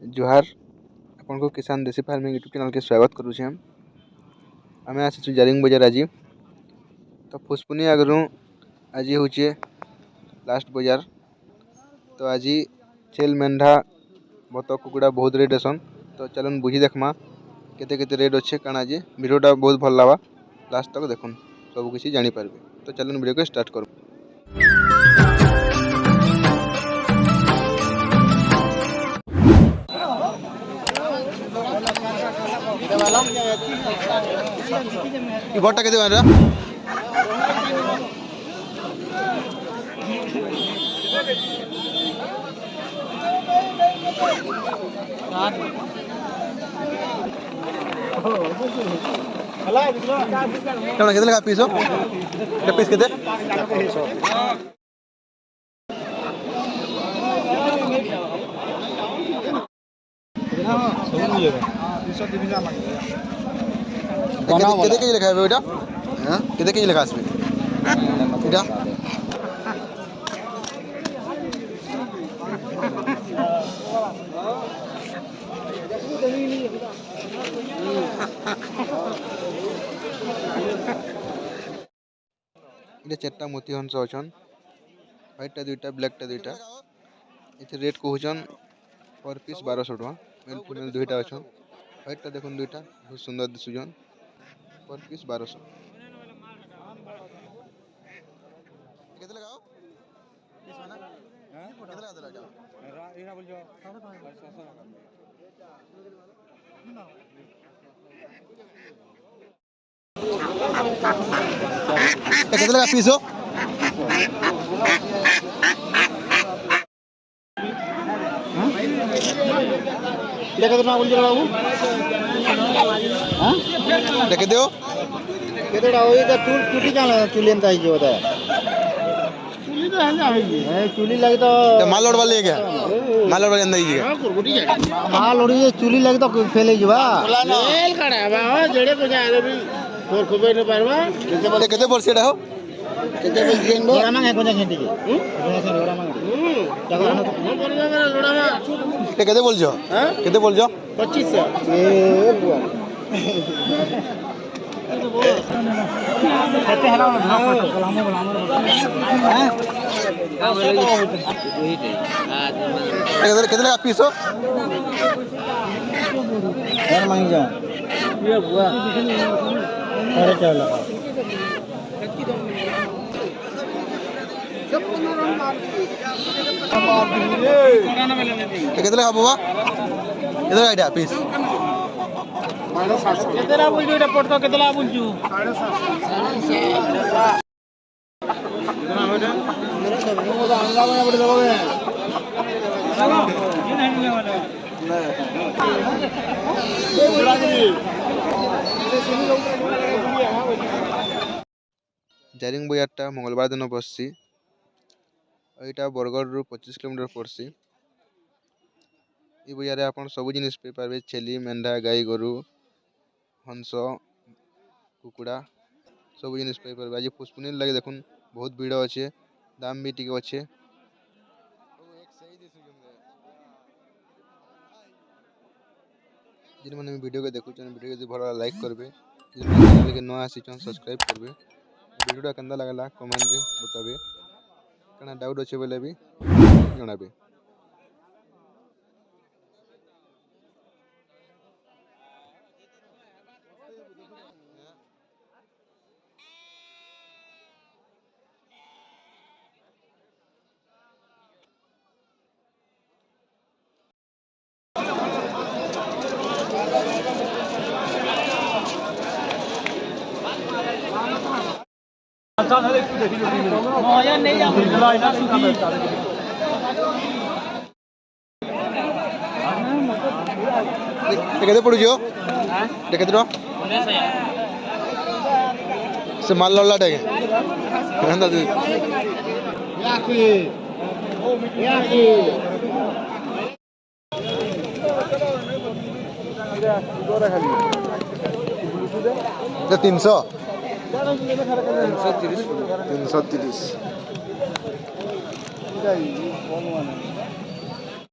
जुहार आपन को किसान देसी फार्मिंग यूट्यूब चैनल के स्वागत करुचे। आम आसी जारिंग बजार आज तो फुसपुनी आगु आज हूँ लास्ट बजार। तो आज छेल मेंढा बतक कुकुड़ा बहुत रेट असन। तो चलन बुझी देखमा केते केते रेट अच्छे काना आज वीडियोटा बहुत भल लगा लास्ट तक देखुन सब किसी जानी पारबे। तो चलन वीडियो को स्टार्ट करूँ। बटा के देवान के लगा पीसो पीस के केते केजी लेखा है बेटा? हां केते केजी लेखा आसबे बेटा? ये चारटा मोती हंस अछन, व्हाइट टा दुईटा ब्लैक टा दुईटा। इथे रेट कहउछन पर पीस 1200 टका। मेल फीमेल दुईटा अछन। व्हाइट टा देखुन दुईटा बहुत सुंदर दिसुजन पर पीस 1200। केते लगाओ पीस माना हां केते लगा देला एना बोल जो 550 केते लगा पीस हो देखो तो ना बोल जो बाबू हां देख दो केतेडा होई त चुटी काला चुली एंता ही होता है चुली तो हंगा होई है चुली लगे तो माल लोड वाले क्या माल लोड अंदर ही हां कुरकुटी माल लोड चुली लगे तो फेले जबा मेल खड़ा बा हो जड़े को जाए भी और खबर न पारवा केते परसेंट हो केते बोल दिन बो लोड़ा मांगे कोजा खेती के लोड़ा मांगे जगह हम करबे लोड़ा मा केते बोल जो हां केते बोल जो 2500 ए बुआ केते हला कलामो हैं केते लगा पीस हो यार मांग जा ये बुआ अरे चलो केते लगा बाबा इधर आइडिया पीस केतेला बोल जो पड़तो केतेला बोल जो 750 कितना बेटा मेरा सब को अंगा में पड़ जाओगे चलो ये नहीं मिलने वाला जारिंग बजारटा मंगलवार दिन बससी। एटा बरगढ़ रु 25 किलोमीटर पड़सी। ये बजारे आपन सब जिनिस पे पारबे छेली मेंढा गाई गरु हंस कुकुड़ा सब जिनिस पे पारबे। आज पुष्पुनी लगे देखुन बहुत भीड़ अच्छे दाम भी टिके अच्छे। जिन माने वीडियो के देखुचन वीडियो यदि भला लाइक करबे चैनल के नया आसीचन सब्सक्राइब करबे। वीडियोटा केंदा लागला कमेंट रे बताबे कना डाउट अच्छे बोले भी जणाबे। केते पड़ू जो केते रो से माल लल्ला टाके हंदा दे याकी याकी ये 300 330